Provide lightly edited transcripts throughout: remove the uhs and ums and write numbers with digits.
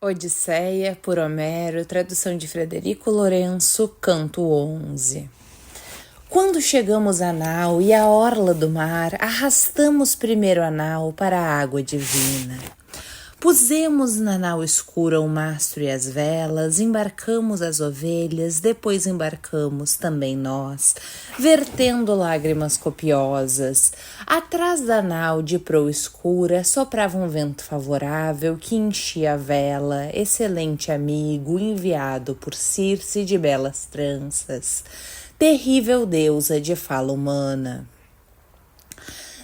Odisseia, por Homero, tradução de Frederico Lourenço, canto 11. Quando chegamos à nau e à orla do mar, arrastamos primeiro a nau para a água divina. Pusemos na nau escura o mastro e as velas, embarcamos as ovelhas, depois embarcamos também nós, vertendo lágrimas copiosas. Atrás da nau de proa escura soprava um vento favorável que enchia a vela, excelente amigo enviado por Circe de belas tranças, terrível deusa de fala humana.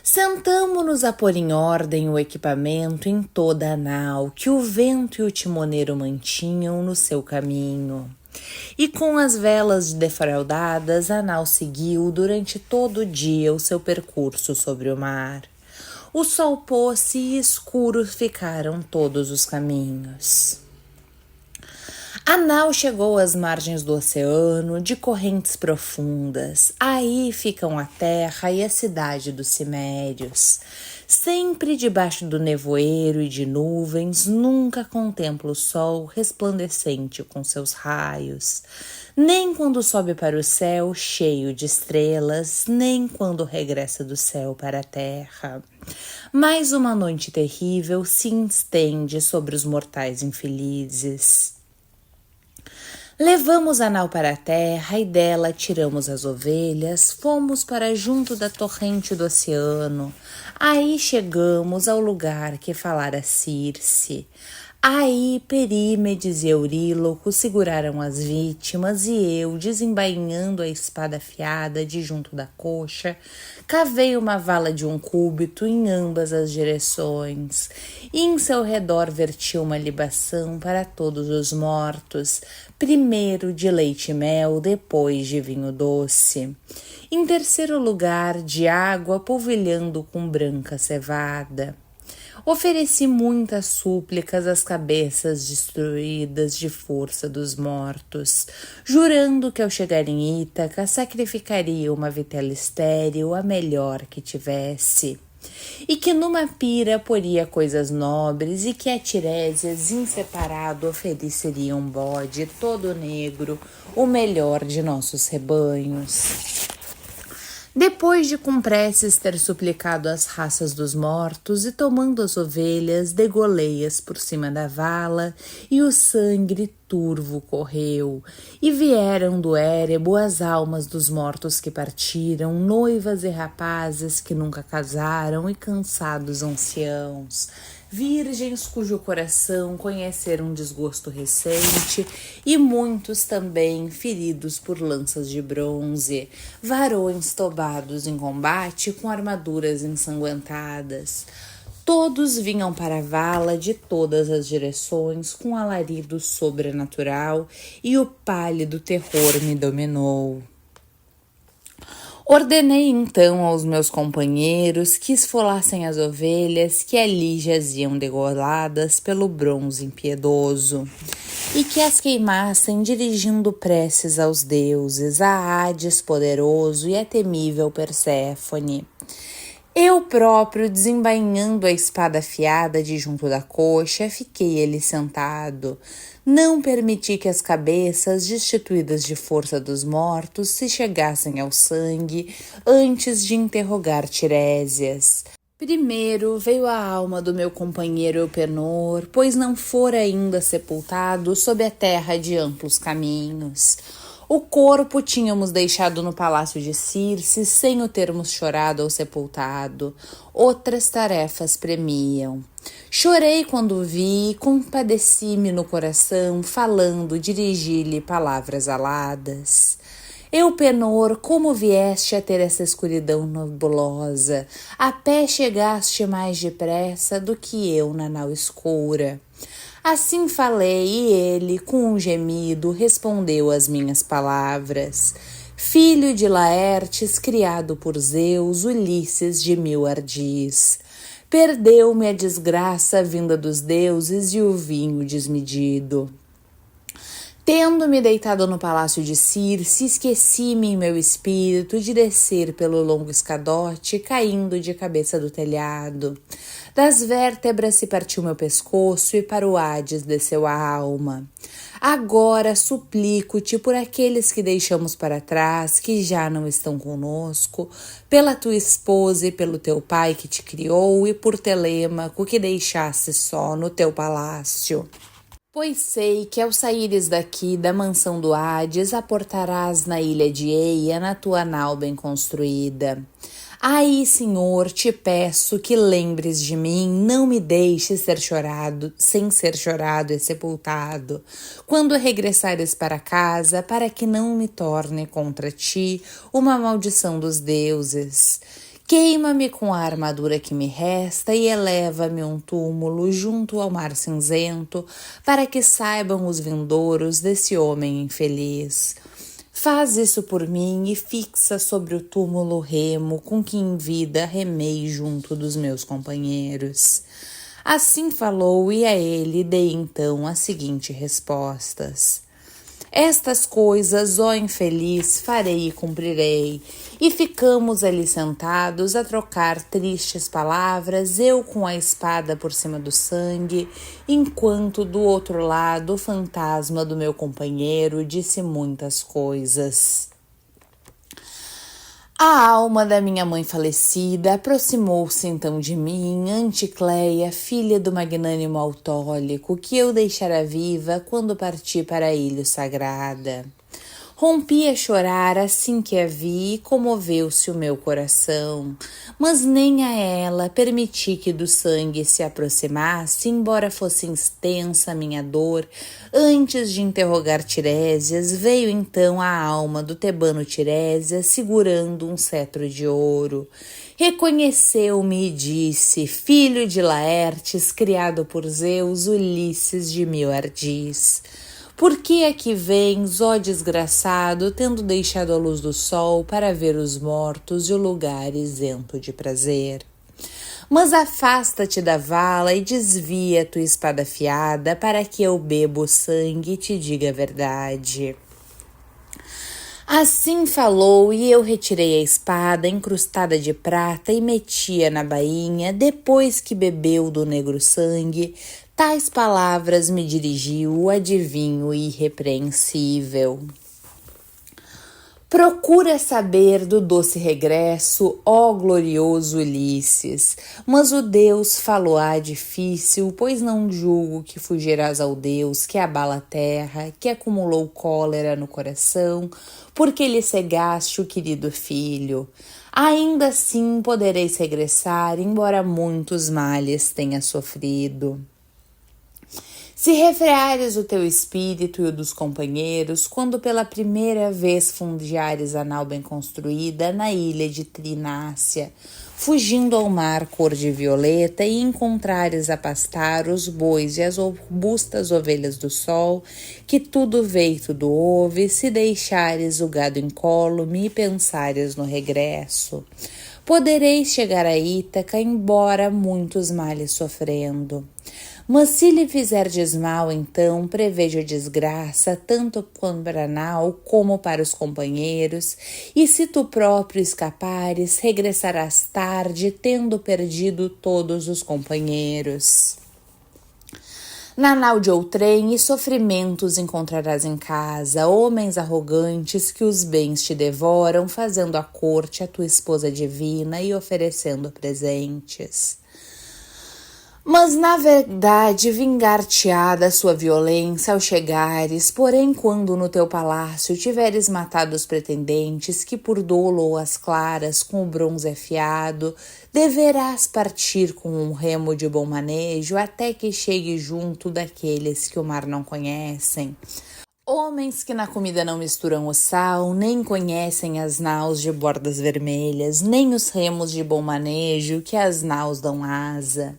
Sentamo-nos a pôr em ordem o equipamento em toda a nau, que o vento e o timoneiro mantinham no seu caminho. E com as velas defraudadas, a nau seguiu durante todo o dia o seu percurso sobre o mar. O sol pôs-se e escuros ficaram todos os caminhos. A nau chegou às margens do oceano, de correntes profundas. Aí ficam a terra e a cidade dos cimérios. Sempre debaixo do nevoeiro e de nuvens, nunca contempla o sol resplandecente com seus raios. Nem quando sobe para o céu cheio de estrelas, nem quando regressa do céu para a terra. Mais uma noite terrível se estende sobre os mortais infelizes. Levamos a nau para a terra e dela tiramos as ovelhas, fomos para junto da torrente do oceano. Aí chegamos ao lugar que falara Circe. Aí Perímedes e Euríloco seguraram as vítimas e eu, desembainhando a espada afiada de junto da coxa, cavei uma vala de 1 cúbito em ambas as direções, e em seu redor verti uma libação para todos os mortos, primeiro de leite e mel, depois de vinho doce. Em terceiro lugar, de água polvilhando com branca cevada. Ofereci muitas súplicas às cabeças destruídas de força dos mortos, jurando que ao chegar em Ítaca sacrificaria uma vitela estéril, a melhor que tivesse, e que numa pira poria coisas nobres, e que a Tirésias em separado ofereceria um bode todo negro, o melhor de nossos rebanhos. Depois de com preces ter suplicado as raças dos mortos e tomando as ovelhas, degolei-as por cima da vala e o sangue turvo correu. E vieram do Érebo as almas dos mortos que partiram, noivas e rapazes que nunca casaram e cansados anciãos. Virgens cujo coração conheceram um desgosto recente, e muitos também feridos por lanças de bronze, varões tobados em combate com armaduras ensanguentadas. Todos vinham para a vala de todas as direções com alarido sobrenatural, e o pálido terror me dominou. Ordenei então aos meus companheiros que esfolassem as ovelhas que ali jaziam degoladas pelo bronze impiedoso, e que as queimassem dirigindo preces aos deuses, a Hades poderoso e a temível Perséfone. Eu próprio, desembainhando a espada afiada de junto da coxa, fiquei ali sentado. Não permiti que as cabeças, destituídas de força dos mortos, se chegassem ao sangue antes de interrogar Tirésias. Primeiro veio a alma do meu companheiro Eupenor, pois não fora ainda sepultado sob a terra de amplos caminhos. O corpo tínhamos deixado no palácio de Circe, sem o termos chorado ou sepultado. Outras tarefas premiam. Chorei quando o vi, compadeci-me no coração, falando, dirigi-lhe palavras aladas. Eupenor, como vieste a ter essa escuridão nebulosa? A pé chegaste mais depressa do que eu na nau escura. Assim falei, e ele, com um gemido, respondeu às minhas palavras. Filho de Laertes, criado por Zeus, Ulisses de 1000 ardis. Perdeu-me a desgraça vinda dos deuses e o vinho desmedido. Tendo-me deitado no palácio de Circe, esqueci-me em meu espírito de descer pelo longo escadote, caindo de cabeça do telhado. Das vértebras se partiu meu pescoço e para o Hades desceu a alma. Agora suplico-te por aqueles que deixamos para trás, que já não estão conosco, pela tua esposa e pelo teu pai que te criou, e por Telêmaco que deixaste só no teu palácio. Pois sei que ao saíres daqui da mansão do Hades, aportarás na ilha de Eia, na tua nau bem construída. Aí, Senhor, te peço que lembres de mim, não me deixes ser chorado, sem ser chorado e sepultado, quando regressares para casa, para que não me torne contra ti uma maldição dos deuses. Queima-me com a armadura que me resta e eleva-me um túmulo junto ao mar cinzento, para que saibam os vindouros desse homem infeliz. Faz isso por mim e fixa sobre o túmulo o remo com que em vida remei junto dos meus companheiros. Assim falou e a ele dei então as seguintes respostas. Estas coisas, ó infeliz, farei e cumprirei. E ficamos ali sentados a trocar tristes palavras, eu com a espada por cima do sangue, enquanto do outro lado o fantasma do meu companheiro disse muitas coisas. A alma da minha mãe falecida aproximou-se então de mim, Anticleia, filha do magnânimo Autólico, que eu deixara viva quando parti para a ilha sagrada. Rompi a chorar assim que a vi e comoveu-se o meu coração, mas nem a ela permiti que do sangue se aproximasse, embora fosse extensa a minha dor. Antes de interrogar Tiresias, veio então a alma do tebano Tiresias segurando um cetro de ouro. Reconheceu-me e disse, filho de Laertes, criado por Zeus, Ulisses de mil ardis. Por que aqui vens, ó desgraçado, tendo deixado a luz do sol para ver os mortos e o lugar isento de prazer? Mas afasta-te da vala e desvia tua espada afiada para que eu beba o sangue e te diga a verdade. Assim falou e eu retirei a espada incrustada de prata e meti-a na bainha, depois que bebeu do negro sangue. Tais palavras me dirigiu o adivinho irrepreensível. Procura saber do doce regresso, ó glorioso Ulisses, mas o Deus falou-á difícil, pois não julgo que fugirás ao Deus que abala a terra, que acumulou cólera no coração, porque lhe cegaste o querido filho. Ainda assim podereis regressar, embora muitos males tenha sofrido. Se refreares o teu espírito e o dos companheiros, quando pela primeira vez fundeares a nau bem construída na ilha de Trinácia, fugindo ao mar cor de violeta e encontrares a pastar os bois e as robustas ovelhas do sol, que tudo veio, tudo houve, se deixares o gado incólume e pensares no regresso. Podereis chegar a Ítaca, embora muitos males sofrendo. Mas se lhe fizerdes mal, então preveja a desgraça, tanto para a nau como para os companheiros, e se tu próprio escapares, regressarás tarde, tendo perdido todos os companheiros. Na nau de outrem e sofrimentos encontrarás em casa, homens arrogantes que os bens te devoram, fazendo a corte à tua esposa divina e oferecendo presentes. Mas, na verdade, vingar-te-á da sua violência ao chegares, porém, quando no teu palácio tiveres matado os pretendentes, que por dolo ou as claras, com o bronze afiado, deverás partir com um remo de bom manejo, até que chegue junto daqueles que o mar não conhecem. Homens que na comida não misturam o sal, nem conhecem as naus de bordas vermelhas, nem os remos de bom manejo, que as naus dão asa.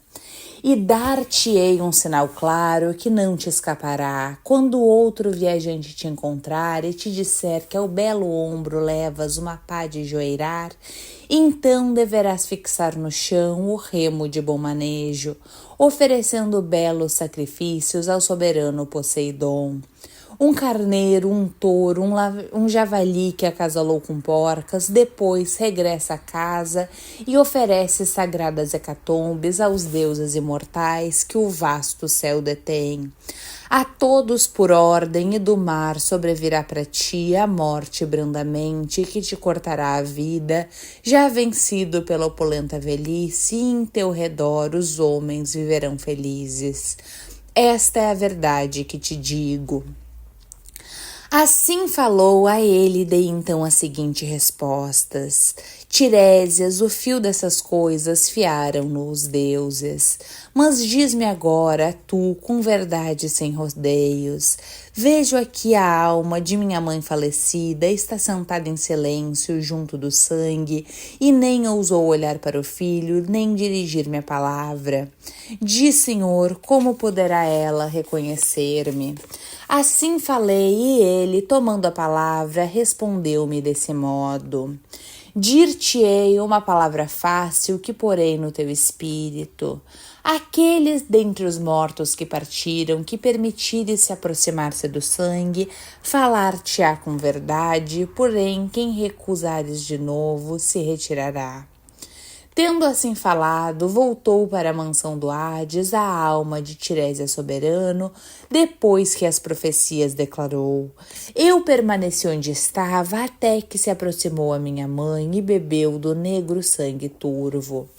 E dar-te-ei um sinal claro que não te escapará, quando outro viajante te encontrar e te disser que ao belo ombro levas uma pá de joeirar, então deverás fixar no chão o remo de bom manejo, oferecendo belos sacrifícios ao soberano Poseidon. Um carneiro, um touro, um javali que acasalou com porcas, depois regressa a casa e oferece sagradas hecatombes aos deuses imortais que o vasto céu detém. A todos por ordem e do mar sobrevirá para ti a morte brandamente que te cortará a vida, já vencido pela opulenta velhice, e em teu redor os homens viverão felizes. Esta é a verdade que te digo. Assim falou a ele, dei então as seguintes respostas. Tiresias, o fio dessas coisas fiaram-no os deuses. Mas diz-me agora, tu, com verdade sem rodeios, vejo aqui a alma de minha mãe falecida, está sentada em silêncio junto do sangue, e nem ousou olhar para o filho, nem dirigir-me a palavra. Diz, Senhor, como poderá ela reconhecer-me? Assim falei, e ele, tomando a palavra, respondeu-me desse modo. Dir-te-ei uma palavra fácil que porei no teu espírito. Aqueles dentre os mortos que partiram, que permitires se aproximar-se do sangue, falar-te-á com verdade, porém quem recusares de novo se retirará. Tendo assim falado, voltou para a mansão do Hades a alma de Tiresias soberano, depois que as profecias declarou. Eu permaneci onde estava até que se aproximou a minha mãe e bebeu do negro sangue turvo.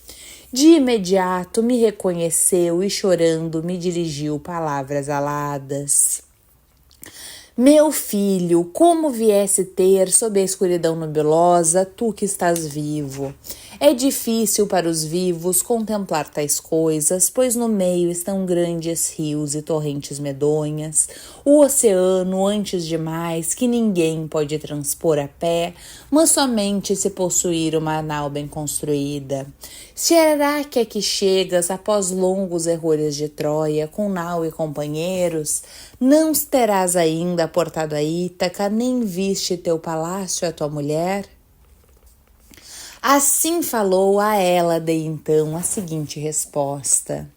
De imediato me reconheceu e chorando me dirigiu palavras aladas. Meu filho, como viesse ter sob a escuridão nebulosa, tu que estás vivo? É difícil para os vivos contemplar tais coisas, pois no meio estão grandes rios e torrentes medonhas, o oceano, antes de mais, que ninguém pode transpor a pé, mas somente se possuir uma nau bem construída. Será que aqui chegas após longos errores de Troia, com nau e companheiros? Não terás ainda portado a Ítaca, nem viste teu palácio a tua mulher? Assim falou a ela, dei então a seguinte resposta.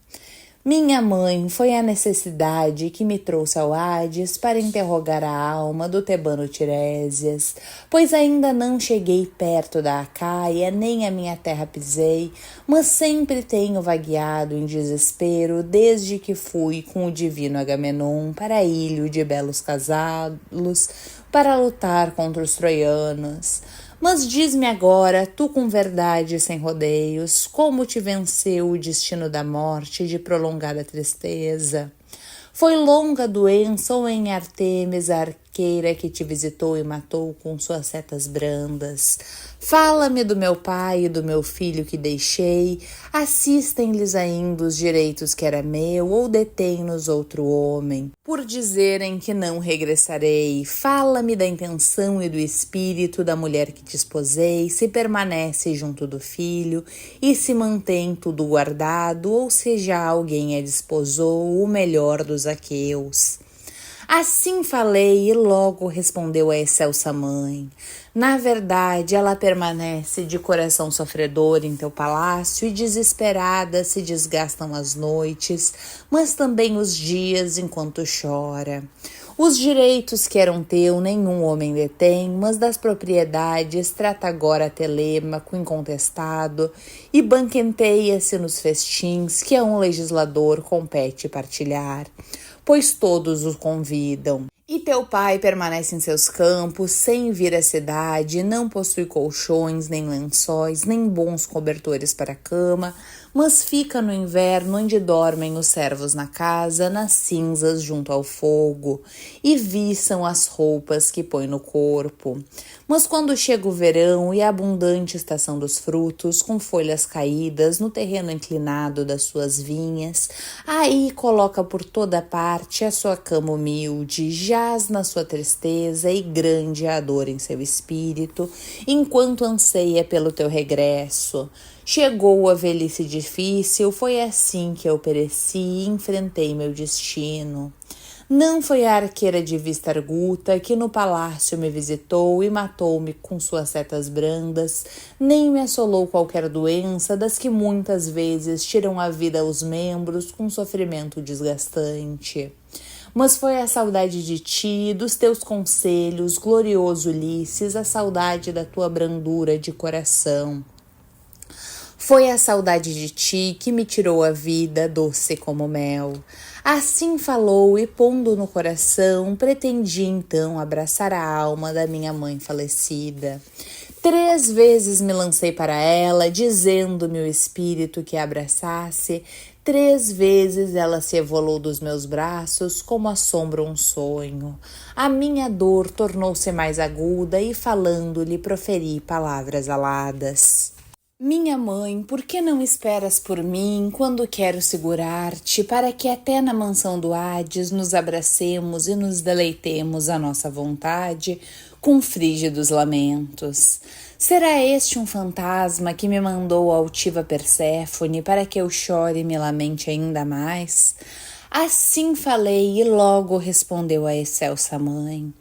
Minha mãe, foi a necessidade que me trouxe ao Hades para interrogar a alma do tebano Tiresias, pois ainda não cheguei perto da Acaia, nem a minha terra pisei, mas sempre tenho vagueado em desespero desde que fui com o divino Agamenon para a ilha de belos casalos para lutar contra os troianos. Mas diz-me agora, tu com verdade sem rodeios, como te venceu o destino da morte de prolongada tristeza? Foi longa a doença ou em Artemis a arqueira que te visitou e matou com suas setas brandas? Fala-me do meu pai e do meu filho que deixei, assistem-lhes ainda os direitos que era meu ou detém-nos outro homem? Por dizerem que não regressarei, fala-me da intenção e do espírito da mulher que te esposei, se permanece junto do filho e se mantém tudo guardado ou se já alguém a desposou, o melhor dos aqueus. Assim falei e logo respondeu a excelsa mãe. Na verdade, ela permanece de coração sofredor em teu palácio e desesperada se desgastam as noites, mas também os dias enquanto chora. Os direitos que eram teu nenhum homem detém, mas das propriedades trata agora Telêmaco incontestado e banqueteia-se nos festins que a um legislador compete partilhar, pois todos o convidam. E teu pai permanece em seus campos, sem vir à cidade, não possui colchões, nem lençóis, nem bons cobertores para a cama, mas fica no inverno onde dormem os servos na casa, nas cinzas junto ao fogo, e viçam as roupas que põe no corpo. Mas quando chega o verão e a abundante estação dos frutos, com folhas caídas no terreno inclinado das suas vinhas, aí coloca por toda parte a sua cama humilde, jaz na sua tristeza e grande a dor em seu espírito, enquanto anseia pelo teu regresso. Chegou a velhice difícil, foi assim que eu pereci e enfrentei meu destino. Não foi a arqueira de vista arguta que no palácio me visitou e matou-me com suas setas brandas, nem me assolou qualquer doença das que muitas vezes tiram a vida aos membros com sofrimento desgastante. Mas foi a saudade de ti, dos teus conselhos, glorioso Ulisses, a saudade da tua brandura de coração. Foi a saudade de ti que me tirou a vida, doce como mel. Assim falou e, pondo no coração, pretendi então abraçar a alma da minha mãe falecida. 3 vezes me lancei para ela, dizendo-me o espírito que a abraçasse. 3 vezes ela se evolou dos meus braços, como assombra um sonho. A minha dor tornou-se mais aguda e, falando-lhe, proferi palavras aladas. Minha mãe, por que não esperas por mim quando quero segurar-te, para que até na mansão do Hades nos abracemos e nos deleitemos à nossa vontade com frígidos lamentos? Será este um fantasma que me mandou a altiva Perséfone para que eu chore e me lamente ainda mais? Assim falei e logo respondeu a excelsa mãe.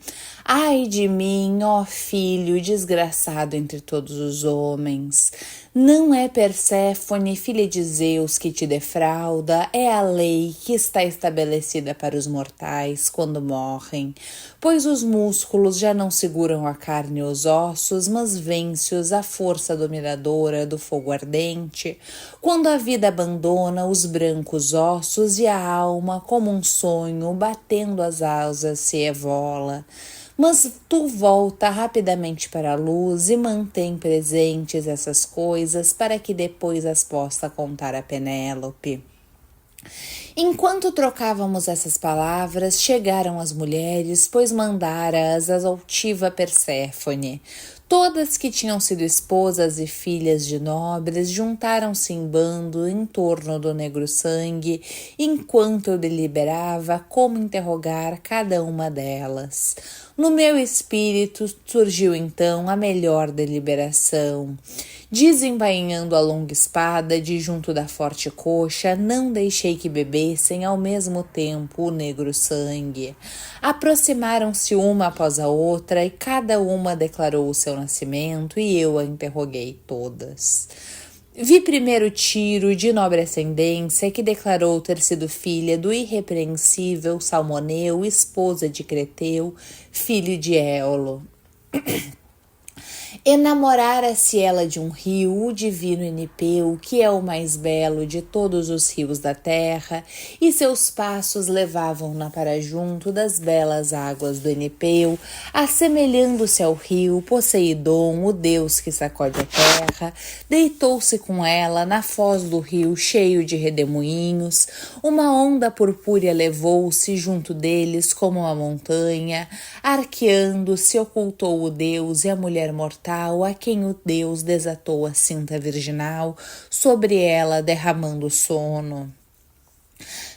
Ai de mim, ó filho, desgraçado entre todos os homens. Não é Perséfone, filha de Zeus, que te defrauda, é a lei que está estabelecida para os mortais quando morrem, pois os músculos já não seguram a carne e os ossos, mas vence-os a força dominadora do fogo ardente, quando a vida abandona os brancos ossos e a alma, como um sonho, batendo as asas, se evola. Mas tu volta rapidamente para a luz e mantém presentes essas coisas para que depois as possa contar a Penélope. Enquanto trocávamos essas palavras, chegaram as mulheres, pois mandara-as a altiva Perséfone. Todas que tinham sido esposas e filhas de nobres juntaram-se em bando em torno do negro sangue, enquanto eu deliberava como interrogar cada uma delas. No meu espírito surgiu então a melhor deliberação. Desembainhando a longa espada de junto da forte coxa, não deixei que bebessem ao mesmo tempo o negro sangue. Aproximaram-se uma após a outra e cada uma declarou o seu nascimento e eu a interroguei todas. Vi primeiro Tiro, de nobre ascendência, que declarou ter sido filha do irrepreensível Salmoneu, esposa de Creteu, filho de Éolo. Enamorara-se ela de um rio, o divino Enipeu, que é o mais belo de todos os rios da terra, e seus passos levavam-na para junto das belas águas do Enipeu, assemelhando-se ao rio, Poseidon, o deus que sacode a terra, deitou-se com ela na foz do rio cheio de redemoinhos, uma onda purpúrea levou-se junto deles como uma montanha, arqueando se ocultou o deus e a mulher mortal, a quem o Deus desatou a cinta virginal, sobre ela derramando sono.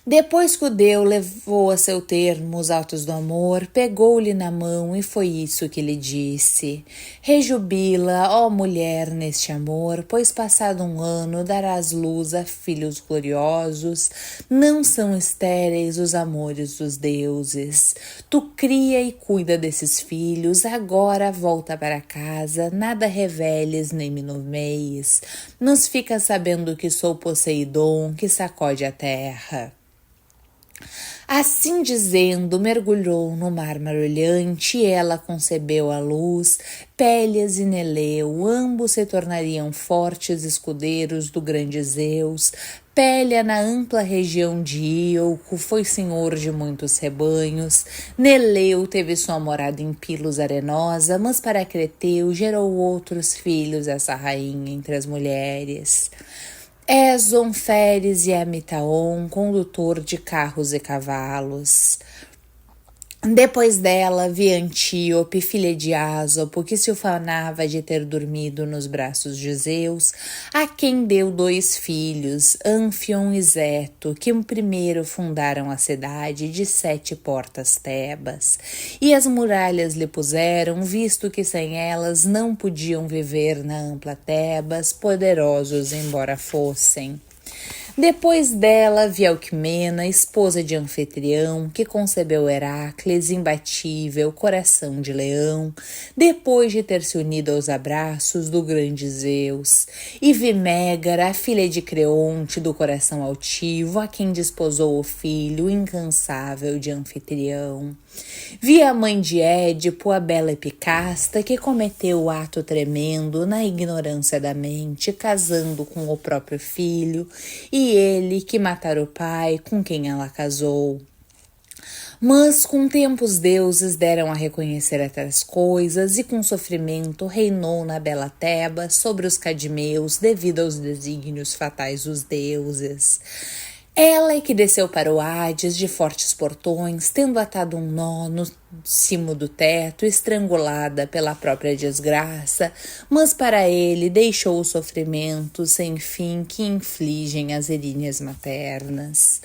Depois que o Deus levou a seu termo os atos do amor, pegou-lhe na mão e foi isso que lhe disse. Rejubila, ó mulher, neste amor, pois passado um ano darás luz a filhos gloriosos. Não são estéreis os amores dos deuses. Tu cria e cuida desses filhos, agora volta para casa, nada reveles nem me nomeies. Mas fica sabendo que sou Poseidon, que sacode a terra. Assim dizendo, mergulhou no mar marulhante e ela concebeu a luz, Pélias e Neleu, ambos se tornariam fortes escudeiros do grande Zeus. Pélia, na ampla região de Íolco, foi senhor de muitos rebanhos. Neleu teve sua morada em Pilos arenosa, mas para Creteu gerou outros filhos essa rainha entre as mulheres. Éson, Féres e Amitaon, condutor de carros e cavalos. Depois dela, vi Antíope, filha de Ásopo, que se ufanava de ter dormido nos braços de Zeus, a quem deu 2 filhos, Ânfion e Zeto, que primeiro fundaram a cidade de 7 portas Tebas. E as muralhas lhe puseram, visto que sem elas não podiam viver na ampla Tebas, poderosos embora fossem. Depois dela vi Alcmena, esposa de Anfitrião, que concebeu Heracles, imbatível, coração de leão, depois de ter se unido aos abraços do grande Zeus. E vi Mégara, a filha de Creonte, do coração altivo, a quem desposou o filho incansável de Anfitrião. Vi a mãe de Édipo, a bela Epicasta, que cometeu o ato tremendo na ignorância da mente, casando com o próprio filho, e ele que matara o pai com quem ela casou. Mas com o tempo os deuses deram a reconhecer estas coisas, e com sofrimento reinou na bela Tebas sobre os cadimeus, devido aos desígnios fatais dos deuses. Ela é que desceu para o Hades de fortes portões, tendo atado um nó no cimo do teto, estrangulada pela própria desgraça, mas para ele deixou o sofrimento sem fim que infligem as eríneas maternas.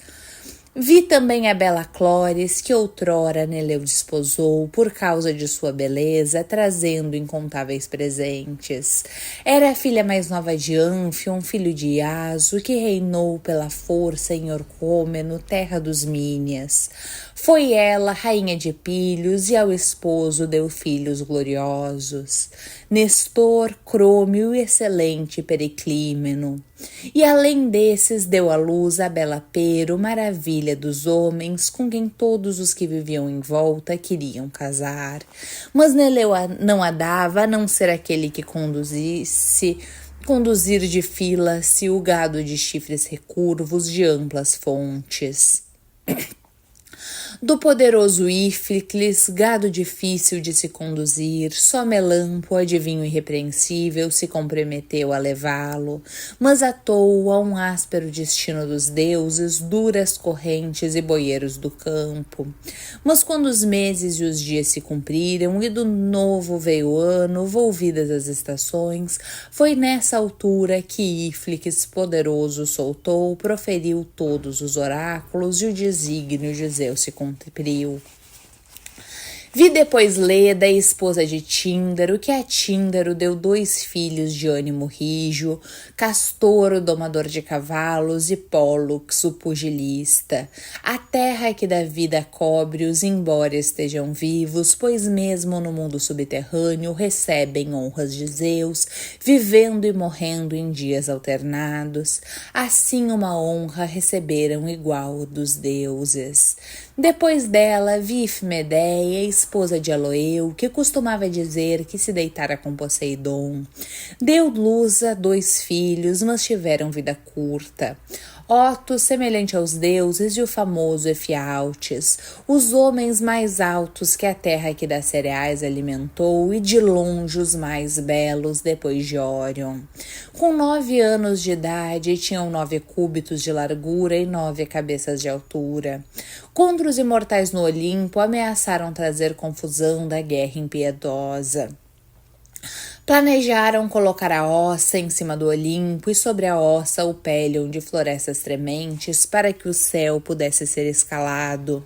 Vi também a bela Clóris, que outrora Neleu desposou por causa de sua beleza, trazendo incontáveis presentes. Era a filha mais nova de Ânfion, filho de Iaso, que reinou pela força em Orcômeno, terra dos Mínias. Foi ela, rainha de Pílios, e ao esposo deu filhos gloriosos, Nestor, Crômio e excelente Periclímeno. E além desses deu à luz a bela Pero, maravilha dos homens, com quem todos os que viviam em volta queriam casar. Mas Neleu não a dava, a não ser aquele que conduzir de fila-se o gado de chifres recurvos de amplas fontes. Do poderoso Íficles, gado difícil de se conduzir, só Melampo, adivinho irrepreensível, se comprometeu a levá-lo, mas atou a um áspero destino dos deuses, duras correntes e boieiros do campo. Mas quando os meses e os dias se cumpriram e do novo veio o ano, volvidas as estações, foi nessa altura que Íficles, poderoso, soltou, proferiu todos os oráculos e o desígnio de Zeus se cumpriu. Vi depois Leda, esposa de Tíndaro, que a Tíndaro deu 2 filhos de ânimo rijo, Castor, o domador de cavalos, e Pólux, o pugilista. A terra que dá vida cobre-os, embora estejam vivos, pois mesmo no mundo subterrâneo recebem honras de Zeus, vivendo e morrendo em dias alternados. Assim uma honra receberam igual dos deuses. Depois dela, vi Ifmedeia, esposa de Aloeu, que costumava dizer que se deitara com Poseidon. Deu luz a 2 filhos, mas tiveram vida curta. Oto, semelhante aos deuses, e o famoso Efialtes, os homens mais altos que a terra que dá cereais alimentou, e de longe os mais belos depois de Órion. Com 9 anos de idade, tinham 9 cúbitos de largura e 9 cabeças de altura. Contra os imortais no Olimpo, ameaçaram trazer confusão da guerra impiedosa. Planejaram colocar a Ossa em cima do Olimpo e sobre a Ossa o Pélion de florestas trementes para que o céu pudesse ser escalado.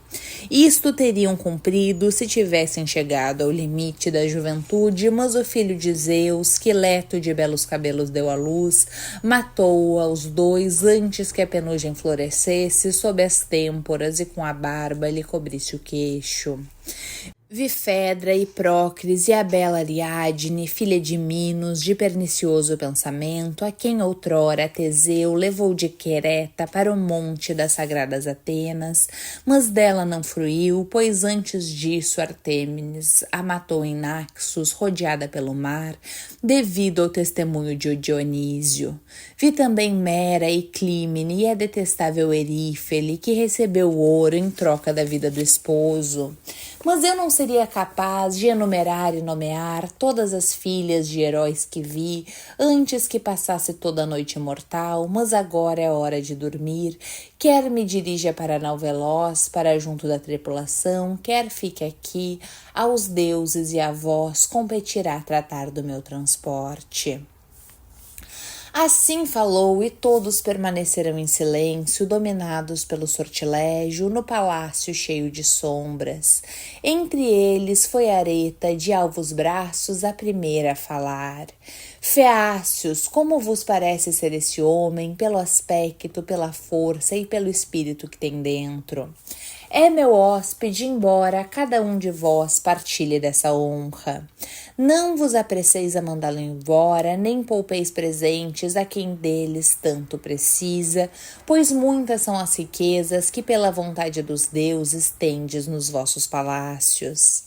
Isto teriam cumprido se tivessem chegado ao limite da juventude, mas o filho de Zeus, que leto de belos cabelos deu à luz, matou aos 2 antes que a penugem florescesse sob as têmporas e com a barba lhe cobrisse o queixo. Vi Fedra e Prócris e a bela Ariadne, filha de Minos, de pernicioso pensamento, a quem outrora Teseu levou de Quereta para o monte das sagradas Atenas, mas dela não fruiu, pois antes disso Artêmides a matou em Naxos, rodeada pelo mar, devido ao testemunho de Dionísio. Vi também Mera e Clímene e a detestável Erífele, que recebeu ouro em troca da vida do esposo. Mas eu não seria capaz de enumerar e nomear todas as filhas de heróis que vi antes que passasse toda a noite mortal, mas agora é hora de dormir. Quer me dirija para a nau veloz, para junto da tripulação, quer fique aqui, aos deuses e a vós competirá tratar do meu transporte. Assim falou, e todos permaneceram em silêncio, dominados pelo sortilégio, no palácio cheio de sombras. Entre eles foi Areta, de alvos braços, a primeira a falar. Feácios, como vos parece ser esse homem, pelo aspecto, pela força e pelo espírito que tem dentro? É meu hóspede, embora cada um de vós partilhe dessa honra. Não vos apresseis a mandá-lo embora, nem poupeis presentes a quem deles tanto precisa, pois muitas são as riquezas que pela vontade dos deuses tendes nos vossos palácios.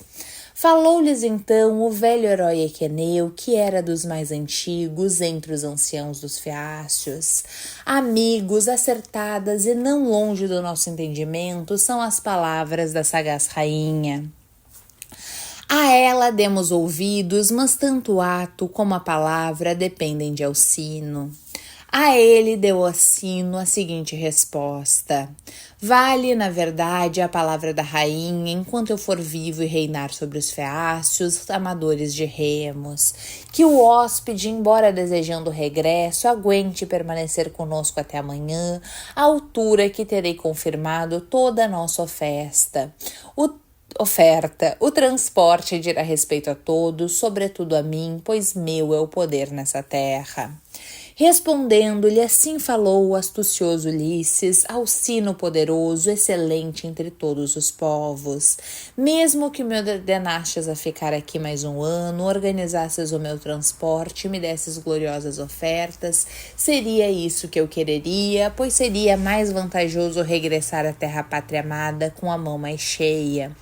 Falou-lhes então o velho herói Equeneu, que era dos mais antigos entre os anciãos dos feácios. Amigos, acertadas e não longe do nosso entendimento são as palavras da sagaz rainha. A ela demos ouvidos, mas tanto o ato como a palavra dependem de Alcino. A ele deu Alcino a seguinte resposta: vale, na verdade, a palavra da rainha enquanto eu for vivo e reinar sobre os feácios, amadores de remos, que o hóspede, embora desejando o regresso, aguente permanecer conosco até amanhã, à altura que terei confirmado toda a nossa oferta. O transporte dirá respeito a todos, sobretudo a mim, pois meu é o poder nessa terra. Respondendo-lhe, assim falou o astucioso Ulisses, Alcino poderoso, excelente entre todos os povos. Mesmo que me ordenastes a ficar aqui mais um ano, organizasses o meu transporte e me desses gloriosas ofertas, seria isso que eu quereria, pois seria mais vantajoso regressar à terra pátria amada com a mão mais cheia.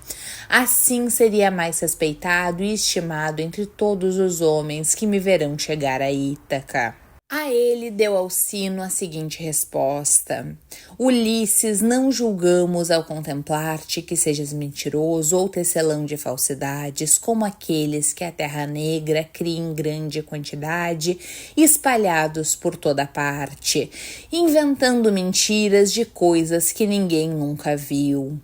Assim seria mais respeitado e estimado entre todos os homens que me verão chegar a Ítaca. A ele deu Alcino a seguinte resposta: Ulisses, não julgamos ao contemplar-te que sejas mentiroso ou tecelão de falsidades, como aqueles que a terra negra cria em grande quantidade, espalhados por toda parte, inventando mentiras de coisas que ninguém nunca viu.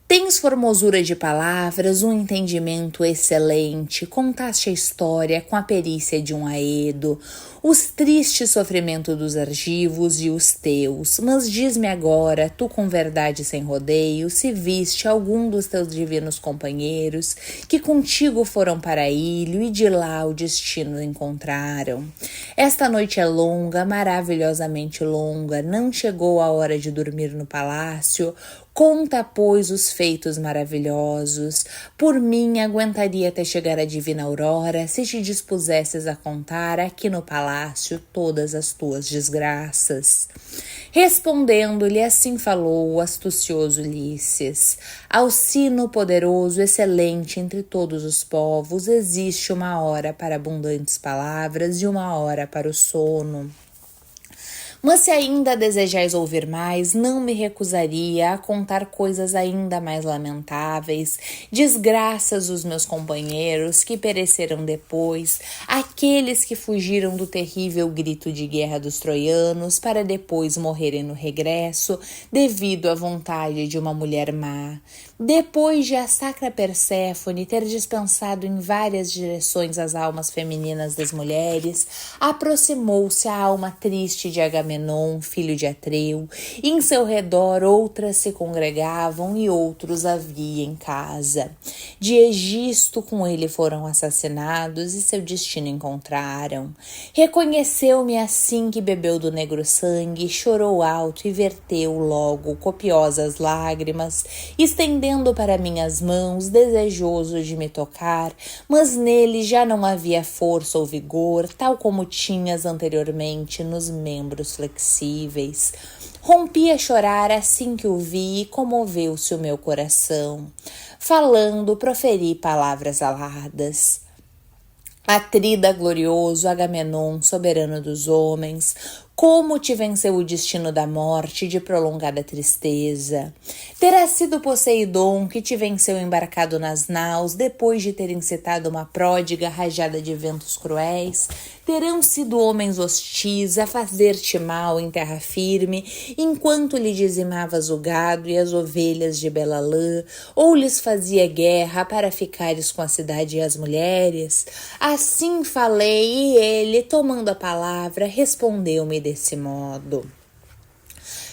Tens formosura de palavras, um entendimento excelente, contaste a história com a perícia de um aedo, os tristes sofrimentos dos argivos e os teus, mas diz-me agora, tu com verdade sem rodeio, se viste algum dos teus divinos companheiros que contigo foram para a ilha e de lá o destino encontraram. Esta noite é longa, maravilhosamente longa, não chegou a hora de dormir no palácio. Conta, pois, os feitos maravilhosos. Por mim, aguentaria até chegar a divina aurora, se te dispusesses a contar aqui no palácio todas as tuas desgraças. Respondendo-lhe, assim falou o astucioso Ulisses: Alcino poderoso, excelente entre todos os povos, existe uma hora para abundantes palavras e uma hora para o sono. Mas se ainda desejais ouvir mais, não me recusaria a contar coisas ainda mais lamentáveis, desgraças dos meus companheiros que pereceram depois, aqueles que fugiram do terrível grito de guerra dos troianos para depois morrerem no regresso devido à vontade de uma mulher má. Depois de a sacra Perséfone ter dispensado em várias direções as almas femininas das mulheres, aproximou-se a alma triste de Agamenon, filho de Atreu, e em seu redor outras se congregavam e outros havia em casa. De Egisto com ele foram assassinados e seu destino encontraram. Reconheceu-me assim que bebeu do negro sangue, chorou alto e verteu logo copiosas lágrimas, estendendo para minhas mãos, desejoso de me tocar, mas nele já não havia força ou vigor, tal como tinhas anteriormente nos membros flexíveis. Rompi a chorar assim que o vi e comoveu-se o meu coração. Falando, proferi palavras aladas. Atrida glorioso, Agamenon, soberano dos homens, Como te venceu o destino da morte de prolongada tristeza? Terá sido Poseidon que te venceu embarcado nas naus depois de ter incitado uma pródiga rajada de ventos cruéis? Terão sido homens hostis a fazer-te mal em terra firme, enquanto lhe dizimavas o gado e as ovelhas de bela lã, ou lhes fazia guerra para ficares com a cidade e as mulheres? Assim falei, e ele, tomando a palavra, respondeu-me desse modo: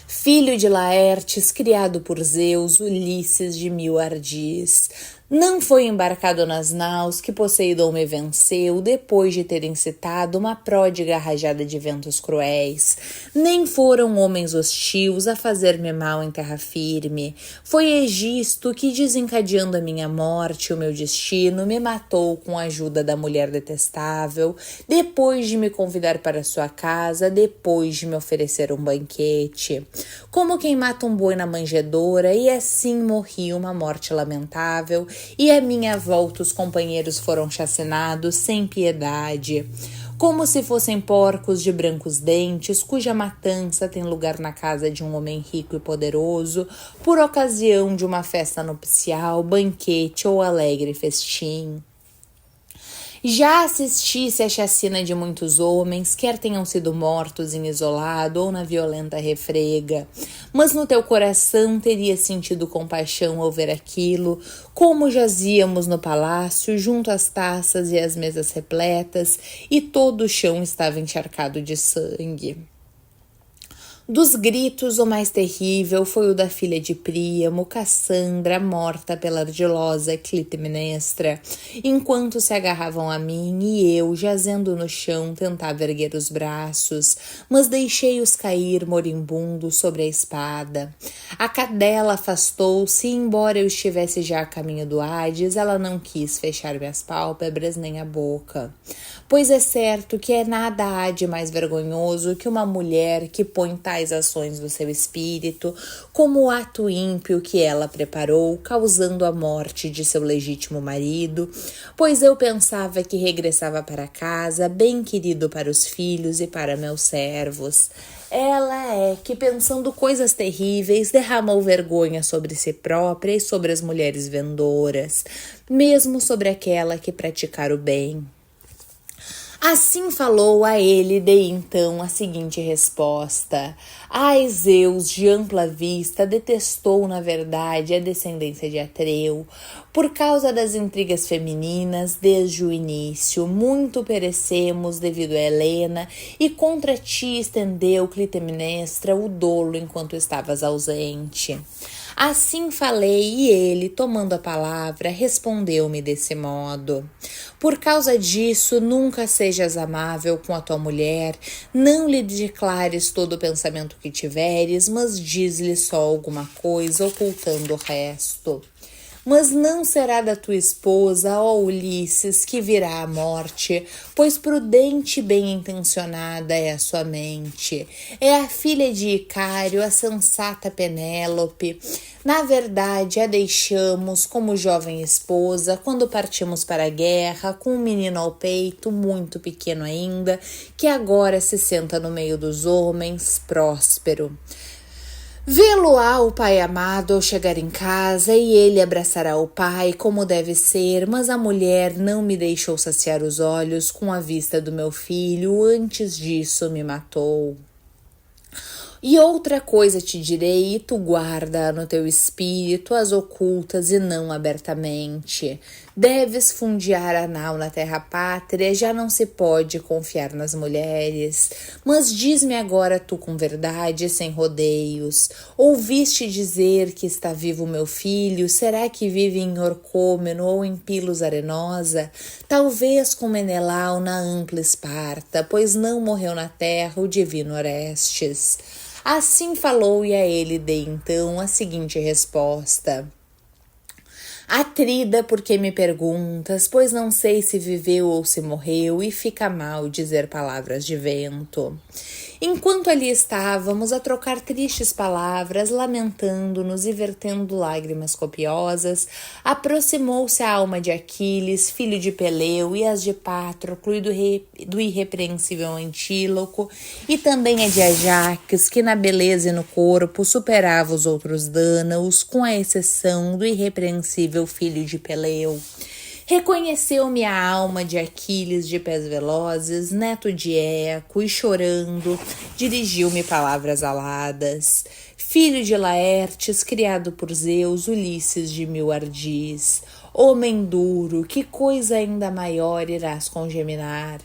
Filho de Laertes, criado por Zeus, Ulisses de mil ardis, não foi embarcado nas naus que Poseidon me venceu depois de ter incitado uma pródiga rajada de ventos cruéis, nem foram homens hostis a fazer-me mal em terra firme. Foi Egisto que, desencadeando a minha morte e o meu destino, me matou com a ajuda da mulher detestável, depois de me convidar para sua casa, depois de me oferecer um banquete. Como quem mata um boi na manjedoura, e assim morri uma morte lamentável, e à minha volta os companheiros foram chacinados sem piedade, como se fossem porcos de brancos dentes, cuja matança tem lugar na casa de um homem rico e poderoso, por ocasião de uma festa nupcial, banquete ou alegre festim. Já assistisse à chacina de muitos homens, quer tenham sido mortos em isolado ou na violenta refrega, mas no teu coração teria sentido compaixão ao ver aquilo, como jazíamos no palácio, junto às taças e às mesas repletas, e todo o chão estava encharcado de sangue. Dos gritos, o mais terrível foi o da filha de Príamo, Cassandra, morta pela ardilosa Clitemnestra, enquanto se agarravam a mim e eu, jazendo no chão, tentava erguer os braços, mas deixei-os cair moribundos sobre a espada. A cadela afastou-se e, embora eu estivesse já a caminho do Hades, ela não quis fechar-me as pálpebras nem a boca. Pois é certo que nada há de mais vergonhoso que uma mulher que põe tais ações do seu espírito como o ato ímpio que ela preparou, causando a morte de seu legítimo marido, pois eu pensava que regressava para casa, bem querido para os filhos e para meus servos. Ela é que, pensando coisas terríveis, derramou vergonha sobre si própria e sobre as mulheres vendoras, mesmo sobre aquela que praticar o bem. Assim falou a ele, dei então a seguinte resposta: Ai, Zeus, de ampla vista, detestou na verdade a descendência de Atreu, por causa das intrigas femininas desde o início. Muito perecemos devido a Helena, e contra ti estendeu Clitemnestra o dolo enquanto estavas ausente. Assim falei, e ele, tomando a palavra, respondeu-me desse modo: Por causa disso, nunca sejas amável com a tua mulher, não lhe declares todo o pensamento que tiveres, mas diz-lhe só alguma coisa, ocultando o resto. Mas não será da tua esposa, ó Ulisses, que virá a morte, pois prudente e bem intencionada é a sua mente. É a filha de Icário, a sensata Penélope. Na verdade, a deixamos como jovem esposa quando partimos para a guerra, com um menino ao peito, muito pequeno ainda, que agora se senta no meio dos homens, próspero. Vê-lo-á o pai amado ao chegar em casa, e ele abraçará o pai como deve ser, mas a mulher não me deixou saciar os olhos com a vista do meu filho, antes disso me matou. E outra coisa te direi, e tu guarda no teu espírito as ocultas e não abertamente. Deves fundear a nau na terra pátria, já não se pode confiar nas mulheres. Mas diz-me agora tu com verdade, sem rodeios. Ouviste dizer que está vivo meu filho? Será que vive em Orcômeno ou em Pilos Arenosa? Talvez com Menelau na ampla Esparta, pois não morreu na terra o divino Orestes. Assim falou, e a ele dei então a seguinte resposta: Atrida, porque me perguntas, pois não sei se viveu ou se morreu, e fica mal dizer palavras de vento. Enquanto ali estávamos a trocar tristes palavras, lamentando-nos e vertendo lágrimas copiosas, aproximou-se a alma de Aquiles, filho de Peleu, e as de Patroclo e do irrepreensível Antíloco, e também a de Ajax, que na beleza e no corpo superava os outros Dânaos, com a exceção do irrepreensível filho de Peleu. Reconheceu-me a alma de Aquiles de pés velozes, neto de Éaco, e chorando, dirigiu-me palavras aladas. Filho de Laertes, criado por Zeus, Ulisses de mil ardis. Homem duro, que coisa ainda maior irás congeminar?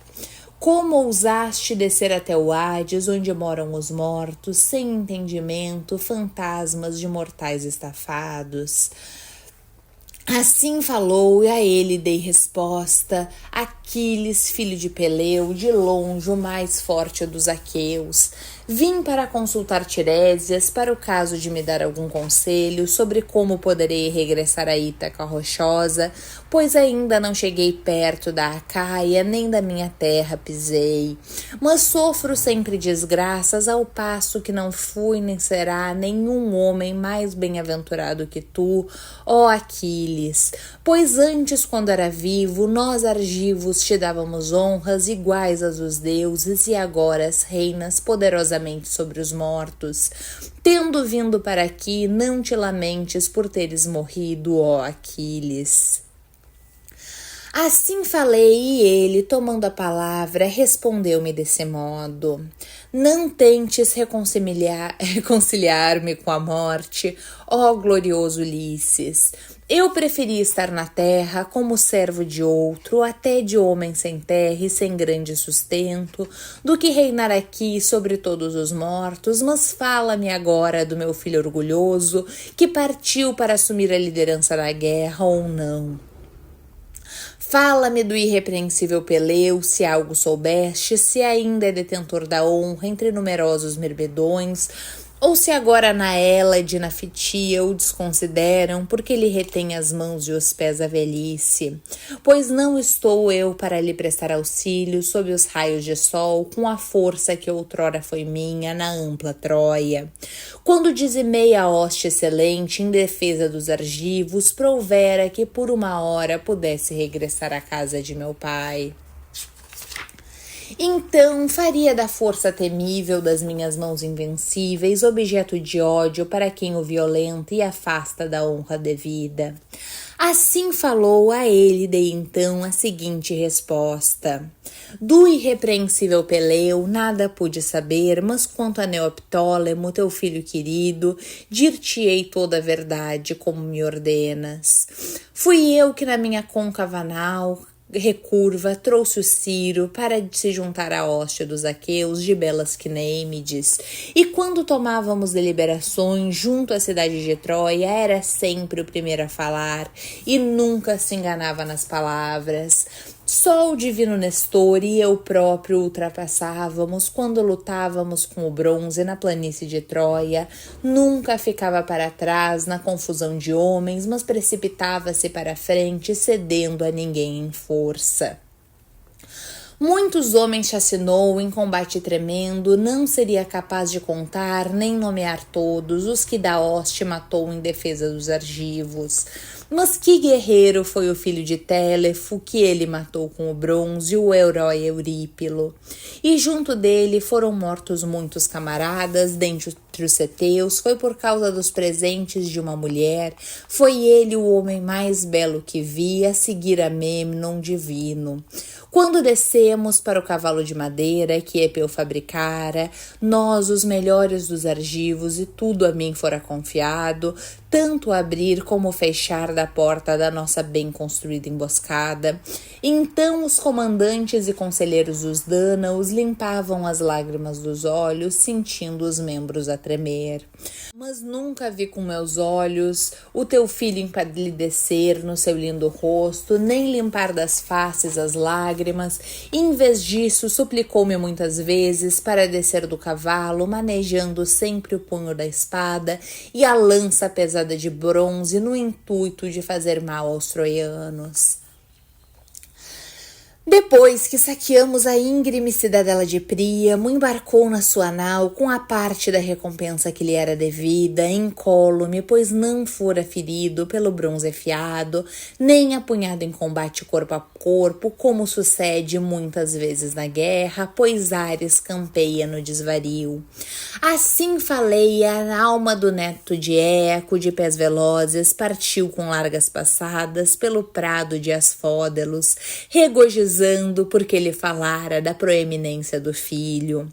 Como ousaste descer até o Hades, onde moram os mortos, sem entendimento, fantasmas de mortais estafados? Assim falou, e a ele dei resposta: Aquiles, filho de Peleu, de longe o mais forte dos aqueus. Vim para consultar Tiresias para o caso de me dar algum conselho sobre como poderei regressar a Ítaca rochosa, pois ainda não cheguei perto da Acaia, nem da minha terra pisei. Mas sofro sempre desgraças, ao passo que não fui nem será nenhum homem mais bem-aventurado que tu, ó Aquiles. Pois antes, quando era vivo, nós argivos te dávamos honras iguais às dos deuses, e agora reinas poderosamente sobre os mortos. Tendo vindo para aqui, não te lamentes por teres morrido, ó Aquiles. Assim falei, e ele, tomando a palavra, respondeu-me desse modo: Não tentes reconciliar-me com a morte, ó glorioso Ulisses. Eu preferi estar na terra como servo de outro, até de homem sem terra e sem grande sustento, do que reinar aqui sobre todos os mortos. Mas fala-me agora do meu filho orgulhoso, que partiu para assumir a liderança da guerra ou não. Fala-me do irrepreensível Peleu, se algo soubeste, se ainda é detentor da honra entre numerosos myrmidões, ou se agora na Hélade e na Fitia o desconsideram, porque lhe retém as mãos e os pés a velhice. Pois não estou eu para lhe prestar auxílio sob os raios de sol, com a força que outrora foi minha na ampla Troia. Quando dizimei a hoste excelente em defesa dos argivos, provera que por uma hora pudesse regressar à casa de meu pai. Então faria da força temível das minhas mãos invencíveis objeto de ódio para quem o violenta e afasta da honra devida. Assim falou, a ele dei então a seguinte resposta: Do irrepreensível Peleu nada pude saber, mas quanto a Neoptólemo, teu filho querido, dir-te-ei toda a verdade como me ordenas. Fui eu que na minha côncava anal recurva trouxe o Ciro para se juntar à hoste dos aqueus de belas Quinêmides, e quando tomávamos deliberações junto à cidade de Troia, era sempre o primeiro a falar e nunca se enganava nas palavras. Só o divino Nestor e eu próprio ultrapassávamos quando lutávamos com o bronze na planície de Troia. Nunca ficava para trás na confusão de homens, mas precipitava-se para a frente, cedendo a ninguém em força. Muitos homens chacinou em combate tremendo, não seria capaz de contar nem nomear todos os que da hoste matou em defesa dos argivos. Mas que guerreiro foi o filho de Télepho, que ele matou com o bronze, o herói Eurípilo. E junto dele foram mortos muitos camaradas, dentre os seteus, foi por causa dos presentes de uma mulher, foi ele o homem mais belo que vi, a seguir a Memnon divino. Quando descemos para o cavalo de madeira que Epeu fabricara, nós, os melhores dos argivos, e tudo a mim fora confiado, tanto abrir como fechar da porta da nossa bem construída emboscada. Então os comandantes e conselheiros dos Dânaos limpavam as lágrimas dos olhos, sentindo os membros a tremer. Mas nunca vi com meus olhos o teu filho empalidecer no seu lindo rosto, nem limpar das faces as lágrimas. Em vez disso, suplicou-me muitas vezes para descer do cavalo, manejando sempre o punho da espada e a lança pesada de bronze, no intuito de fazer mal aos troianos. Depois que saqueamos a íngreme cidadela de Príamo, embarcou na sua nau com a parte da recompensa que lhe era devida, incólume, pois não fora ferido pelo bronze afiado, nem apunhado em combate corpo a corpo, como sucede muitas vezes na guerra, pois Ares campeia no desvario. Assim falei, a alma do neto de Eco, de pés velozes, partiu com largas passadas pelo prado de Asfódelos, regozijando porque ele falara da proeminência do filho.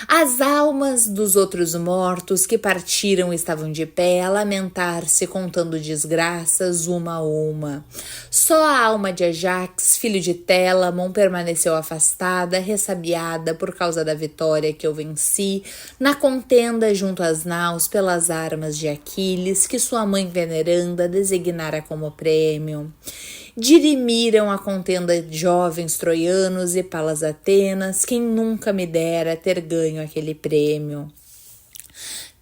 As almas dos outros mortos que partiram estavam de pé a lamentar-se, contando desgraças uma a uma. Só a alma de Ajax, filho de Télamon, permaneceu afastada, ressabiada por causa da vitória que eu venci na contenda junto às naus pelas armas de Aquiles, que sua mãe veneranda designara como prêmio. Dirimiram a contenda de jovens troianos e Palas Atenas, quem nunca me dera ter ganho aquele prêmio.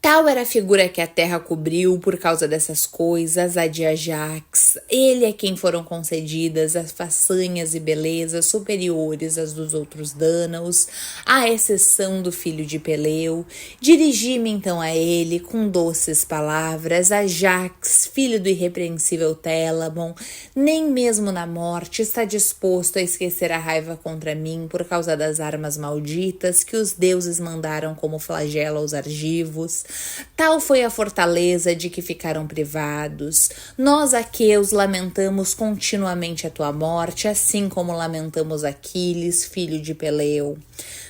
Tal era a figura que a terra cobriu por causa dessas coisas, a de Ajax. Ele é quem foram concedidas as façanhas e belezas superiores às dos outros Dânaos, à exceção do filho de Peleu. Dirigi-me então a ele com doces palavras, Ajax, filho do irrepreensível Télamon, nem mesmo na morte está disposto a esquecer a raiva contra mim por causa das armas malditas que os deuses mandaram como flagelo aos argivos. Tal foi a fortaleza de que ficaram privados. Nós, aqueus, lamentamos continuamente a tua morte, assim como lamentamos Aquiles, filho de Peleu.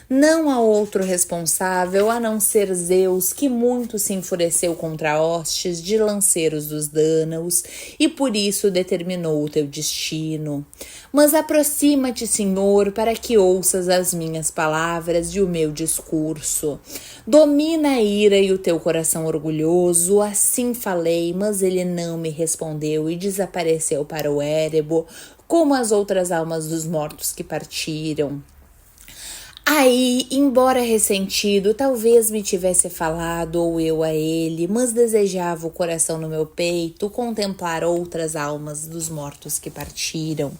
Não há outro responsável a não ser Zeus, que muito se enfureceu contra hostes de lanceiros dos Dânaos e por isso determinou o teu destino. Mas aproxima-te, Senhor, para que ouças as minhas palavras e o meu discurso. Domina a ira e o teu coração orgulhoso, assim falei, mas ele não me respondeu e desapareceu para o Érebo, como as outras almas dos mortos que partiram. Aí, embora ressentido, talvez me tivesse falado ou eu a ele, mas desejava o coração no meu peito contemplar outras almas dos mortos que partiram.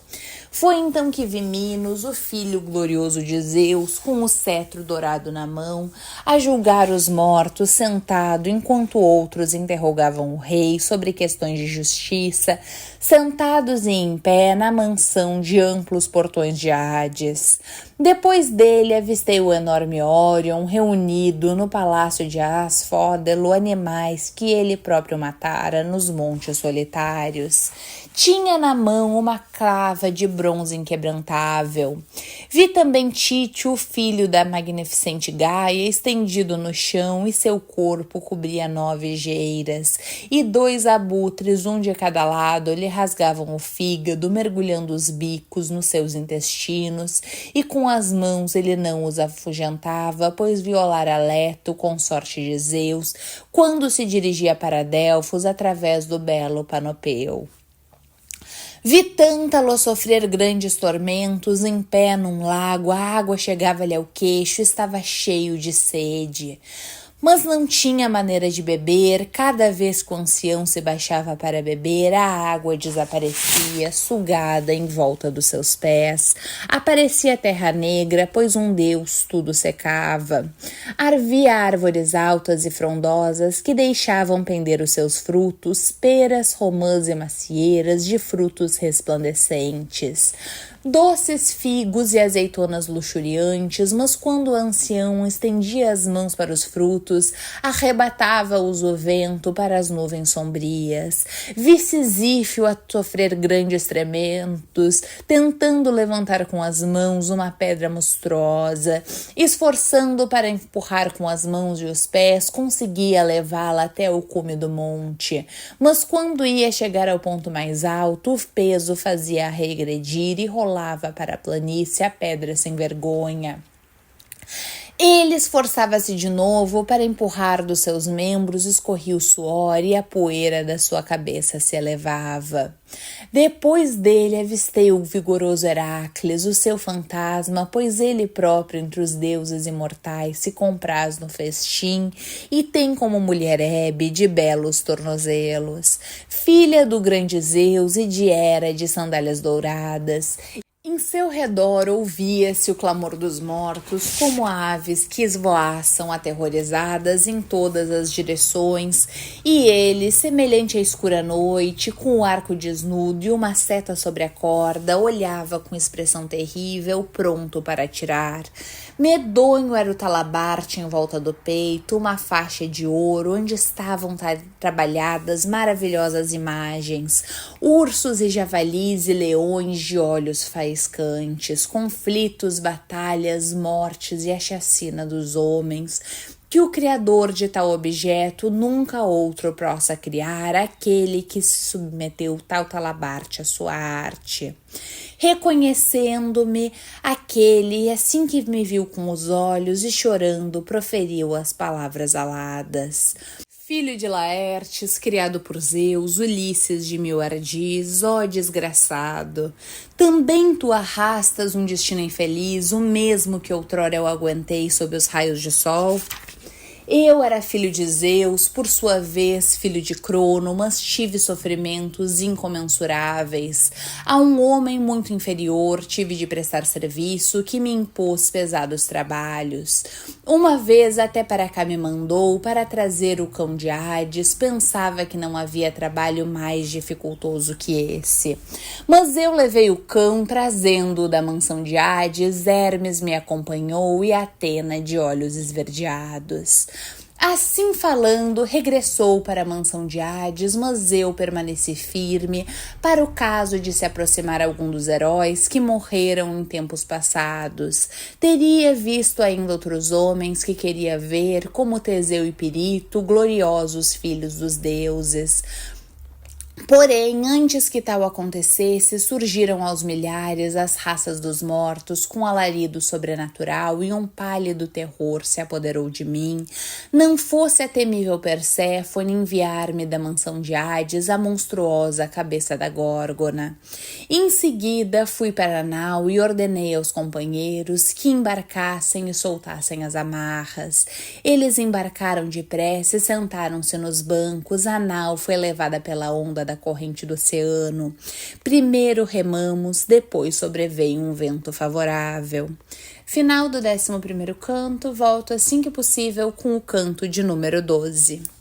Foi então que vi Minos, o filho glorioso de Zeus, com o cetro dourado na mão, a julgar os mortos sentado, enquanto outros interrogavam o rei sobre questões de justiça, sentados e em pé na mansão de amplos portões de Hades. Depois dele avistei o enorme Órion reunido no palácio de Asfódelo, animais que ele próprio matara nos montes solitários. Tinha na mão uma clava de bronze inquebrantável. Vi também Títio, filho da magnificente Gaia, estendido no chão e seu corpo cobria 9 geiras. E 2 abutres, um de cada lado, lhe rasgavam o fígado, mergulhando os bicos nos seus intestinos, e com as mãos ele não os afugentava, pois violara Leto, consorte de Zeus, quando se dirigia para Delfos através do belo Panopeu. Vi Tântalo sofrer grandes tormentos, em pé num lago, a água chegava-lhe ao queixo, estava cheio de sede. Mas não tinha maneira de beber, cada vez que o ancião se baixava para beber, a água desaparecia, sugada em volta dos seus pés. Aparecia a terra negra, pois um deus tudo secava. Havia árvores altas e frondosas que deixavam pender os seus frutos, peras, romãs e macieiras de frutos resplandecentes. Doces figos e azeitonas luxuriantes, mas quando o ancião estendia as mãos para os frutos, arrebatava-os o vento para as nuvens sombrias. Vi Sisífio a sofrer grandes tremendos, tentando levantar com as mãos uma pedra monstruosa, esforçando para empurrar com as mãos e os pés, conseguia levá-la até o cume do monte. Mas quando ia chegar ao ponto mais alto, o peso fazia regredir e rolava para a planície a pedra sem vergonha. Ele esforçava-se de novo para empurrar dos seus membros, escorria o suor e a poeira da sua cabeça se elevava. Depois dele avistei o vigoroso Heracles, o seu fantasma, pois ele próprio entre os deuses imortais se compraz no festim e tem como mulher Hebe de belos tornozelos, filha do grande Zeus e de Hera de sandálias douradas. Em seu redor ouvia-se o clamor dos mortos, como aves que esvoaçam aterrorizadas em todas as direções, e ele, semelhante à escura noite, com o arco desnudo e uma seta sobre a corda, olhava com expressão terrível, pronto para atirar. Medonho era o talabarte em volta do peito, uma faixa de ouro onde estavam trabalhadas maravilhosas imagens, ursos e javalis e leões de olhos faiscantes, conflitos, batalhas, mortes e a chacina dos homens, que o criador de tal objeto nunca outro possa criar, aquele que se submeteu tal talabarte à sua arte. Reconhecendo-me, aquele, assim que me viu com os olhos e chorando, proferiu as palavras aladas. Filho de Laertes, criado por Zeus, Ulisses de mil ardis, ó desgraçado, também tu arrastas um destino infeliz, o mesmo que outrora eu aguentei sob os raios de sol? Eu era filho de Zeus, por sua vez filho de Crono, mas tive sofrimentos incomensuráveis. A um homem muito inferior tive de prestar serviço que me impôs pesados trabalhos. Uma vez até para cá me mandou para trazer o cão de Hades, pensava que não havia trabalho mais dificultoso que esse. Mas eu levei o cão trazendo-o da mansão de Hades, Hermes me acompanhou e Atena de olhos esverdeados. Assim falando, regressou para a mansão de Hades, mas eu permaneci firme para o caso de se aproximar algum dos heróis que morreram em tempos passados. Teria visto ainda outros homens que queria ver, como Teseu e Pirito, gloriosos filhos dos deuses. Porém, antes que tal acontecesse, surgiram aos milhares as raças dos mortos, com alarido sobrenatural, e um pálido terror se apoderou de mim. Não fosse a temível Perséfone enviar-me da mansão de Hades a monstruosa cabeça da Górgona. Em seguida, fui para a nau e ordenei aos companheiros que embarcassem e soltassem as amarras. Eles embarcaram depressa e sentaram-se nos bancos. A nau foi levada pela onda da corrente do oceano. Primeiro remamos, depois sobreveio um vento favorável. Final do 11º canto, volto assim que possível com o canto de número 12.